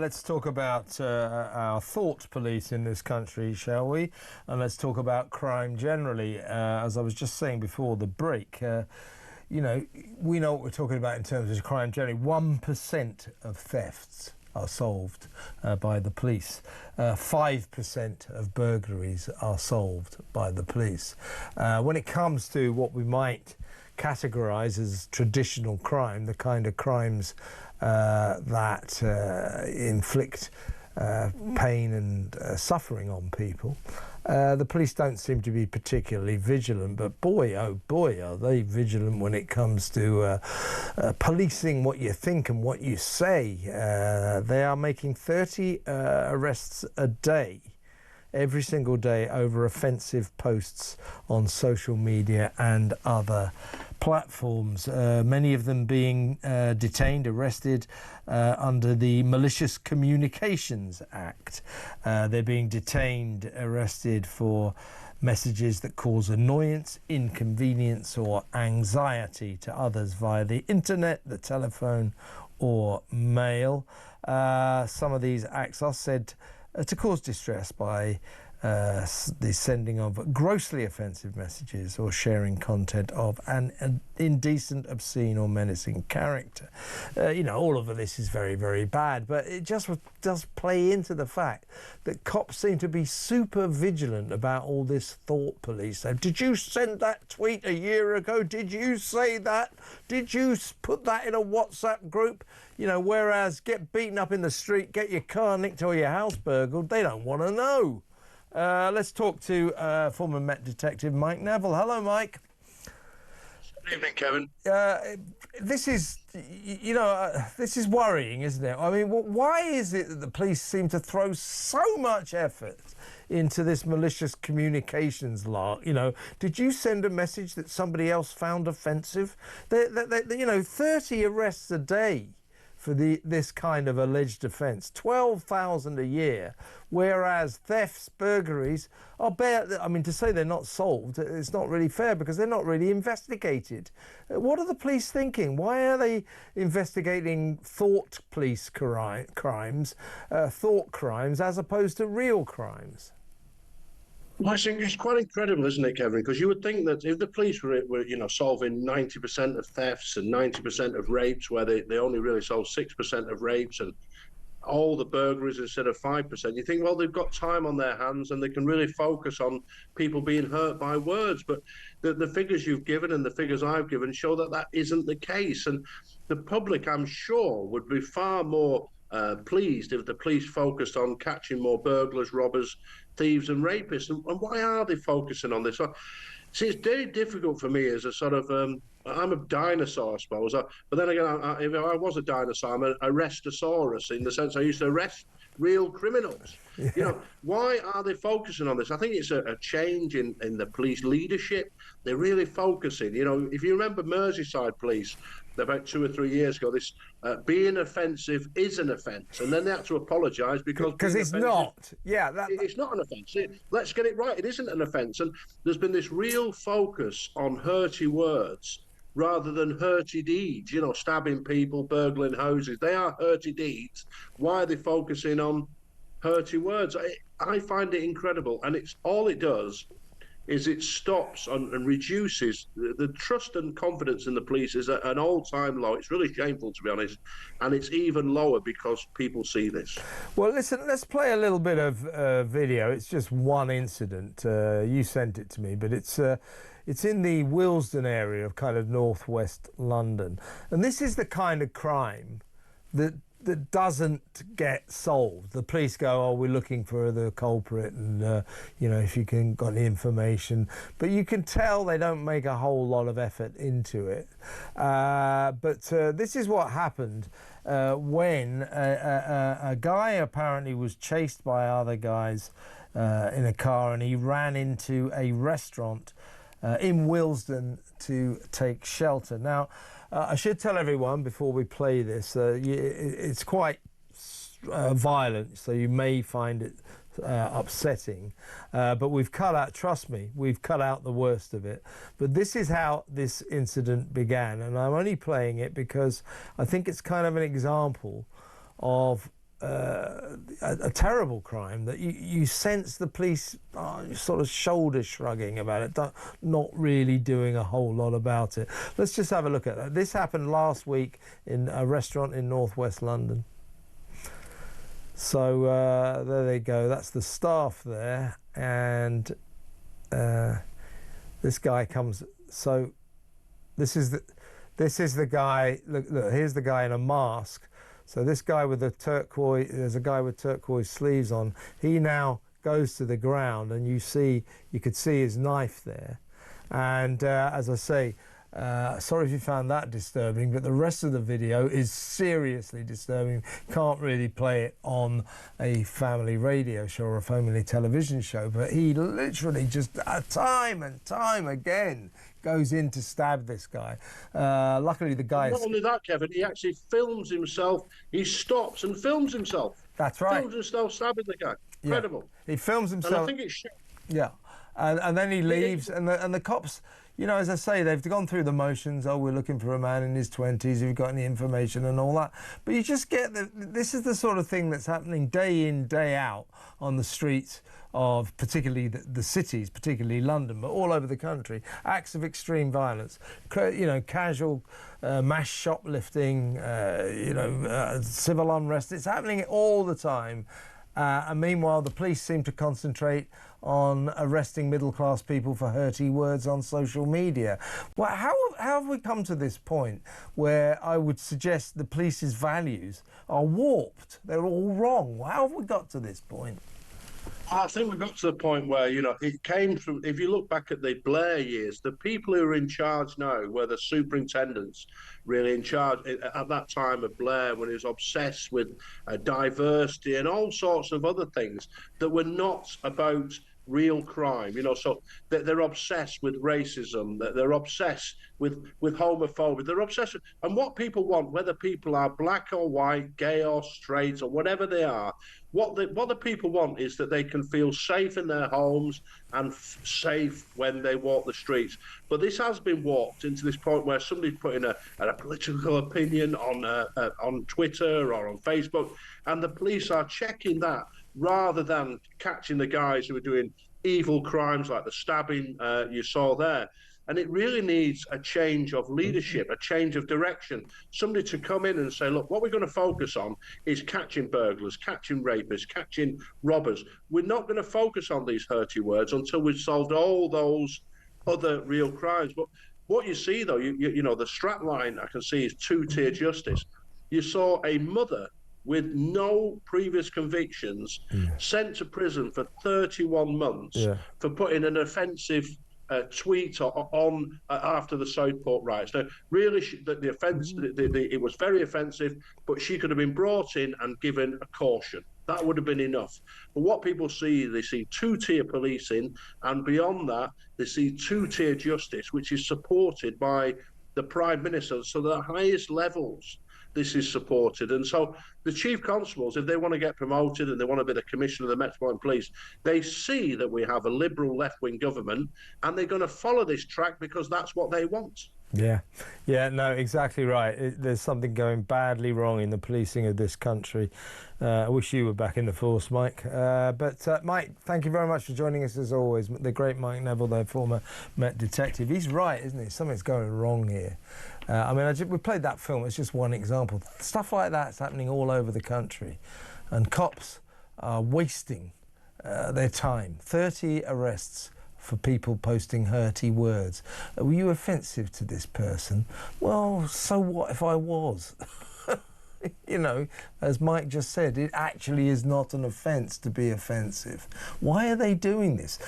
let's talk about our thought police in this country, shall we? And let's talk about crime generally. As I was just saying before the break, you know, we know what we're talking about in terms of crime generally. 1% of thefts are solved by the police. 5% of burglaries are solved by the police. When it comes to what we might categorise as traditional crime, the kind of crimes that inflict pain and suffering on people, the police don't seem to be particularly vigilant, but boy, oh boy, are they vigilant when it comes to policing what you think and what you say. They are making 30 arrests a day, every single day, over offensive posts on social media and other platforms, many of them being detained, arrested under the Malicious Communications Act. They're being detained, arrested for messages that cause annoyance, inconvenience or anxiety to others via the internet, the telephone or mail. Some of these acts are said to cause distress by the sending of grossly offensive messages or sharing content of an indecent, obscene or menacing character. You know, all of this is very, very bad, but it just does play into the fact that cops seem to be super vigilant about all this thought police. So, did you send that tweet a year ago? Did you say that? Did you put that in a WhatsApp group? You know, whereas get beaten up in the street, get your car nicked or your house burgled, they don't want to know. Let's talk to former Met Detective Mike Neville. Hello, Mike. Good evening, Kevin. This is, you know, this is worrying, isn't it? I mean, why is it that the police seem to throw so much effort into this malicious communications law? You know, did you send a message that somebody else found offensive? You know, 30 arrests a day for this kind of alleged offence, 12,000 a year, whereas thefts, burglaries are bare. I mean, to say they're not solved, it's not really fair because they're not really investigated. What are the police thinking? Why are they investigating thought police crimes, thought crimes, as opposed to real crimes? Well, I think it's quite incredible, isn't it, Kevin? Because you would think that if the police were you know, solving 90% of thefts and 90% of rapes, where they only really solve 6% of rapes, and all the burglaries instead of 5%, you think, well, they've got time on their hands and they can really focus on people being hurt by words. But the figures you've given and the figures I've given show that that isn't the case. And the public, I'm sure, would be far more pleased if the police focused on catching more burglars, robbers, thieves and rapists. And why are they focusing on this? See, it's very difficult for me as a sort of, I'm a dinosaur, I suppose. But then again, if I was a dinosaur, I'm a arrestosaurus, in the sense I used to arrest real criminals. Yeah. You know, why are they focusing on this? I think it's a change in the police leadership. They're really focusing. You know, if you remember Merseyside police, about 2 or 3 years ago, this being offensive is an offence, and then they had to apologise because it's not. Yeah, it's not an offence. Let's get it right. It isn't an offence, and there's been this real focus on hurty words rather than hurty deeds. You know, stabbing people, burgling houses. They are hurty deeds. Why are they focusing on hurty words? I find it incredible, and it's all it does is it stops and reduces the trust and confidence in the police is at an all-time low. It's really shameful, to be honest, and it's even lower because people see this. Well, listen, let's play a little bit of video. It's just one incident. You sent it to me, but it's in the Willesden area of kind of northwest London, and this is the kind of crime that doesn't get solved. The police go, oh, we're looking for the culprit, and you know, if you can got any information, but you can tell they don't make a whole lot of effort into it. But this is what happened when a guy apparently was chased by other guys in a car, and he ran into a restaurant in Willesden to take shelter. Now, I should tell everyone before we play this, it's quite violent, so you may find it upsetting, but we've cut out, trust me, we've cut out the worst of it. But this is how this incident began, and I'm only playing it because I think it's kind of an example of a terrible crime that you sense the police are sort of shoulder shrugging about it, not really doing a whole lot about it. Let's just have a look at that. This happened last week in a restaurant in northwest London. So there they go. That's the staff there, and this guy comes. So this is the guy. Look, here's the guy in a mask. So this guy with the turquoise, there's a guy with turquoise sleeves on. He now goes to the ground, and you could see his knife there. And as I say, sorry if you found that disturbing, but the rest of the video is seriously disturbing. Can't really play it on a family radio show or a family television show, but he literally just time and time again goes in to stab this guy. Luckily the guy... Not only that, Kevin, he actually films himself. He stops and films himself. That's right. Films himself stabbing the guy. Incredible. Yeah. He films himself. And I think it's shit. Yeah. And then he leaves, and the cops, you know, as I say, they've gone through the motions. Oh, we're looking for a man in his 20s. Have you got any information and all that? But you just get this is the sort of thing that's happening day in, day out on the streets of particularly the cities, particularly London, but all over the country. Acts of extreme violence, you know, casual mass shoplifting, civil unrest. It's happening all the time. And meanwhile, the police seem to concentrate on arresting middle-class people for hurty words on social media. Well, how have we come to this point where I would suggest the police's values are warped? They're all wrong. How have we got to this point? I think we got to the point where, you know, it came from, if you look back at the Blair years, the people who are in charge now were the superintendents really in charge at that time of Blair, when he was obsessed with diversity and all sorts of other things that were not about real crime, you know. So they're obsessed with racism, they're obsessed with homophobia, they're obsessed with, and what people want, whether people are black or white, gay or straight or whatever they are, what the people want is that they can feel safe in their homes and safe when they walk the streets. But this has been warped into this point where somebody's putting a political opinion on Twitter or on Facebook, and the police are checking that rather than catching the guys who are doing evil crimes like the stabbing you saw there. And it really needs a change of leadership, a change of direction. Somebody to come in and say, look, what we're going to focus on is catching burglars, catching rapists, catching robbers. We're not going to focus on these hurty words until we've solved all those other real crimes. But what you see, though, you know, the strap line I can see is two-tier justice. You saw a mother with no previous convictions sent to prison for 31 months for putting an offensive tweet on after the Southport riots. Now, really, the offence, it was very offensive, but she could have been brought in and given a caution. That would have been enough. But what people see, they see two-tier policing, and beyond that, they see two-tier justice, which is supported by the Prime Minister. So the highest levels, this is supported. And so the chief constables, if they want to get promoted and they want to be the commissioner of the Metropolitan Police, they see that we have a liberal left-wing government, and they're going to follow this track because that's what they want. Yeah, no, exactly right. There's something going badly wrong in the policing of this country. I wish you were back in the force, Mike. But Mike, thank you very much for joining us as always. The great Mike Neville, the former Met Detective. He's right, isn't he? Something's going wrong here. I mean, we played that film. It's just one example. Stuff like that's happening all over the country. And cops are wasting their time. 30 arrests for people posting hurty words. Were you offensive to this person? Well, so what if I was? You know, as Mike just said, it actually is not an offence to be offensive. Why are they doing this?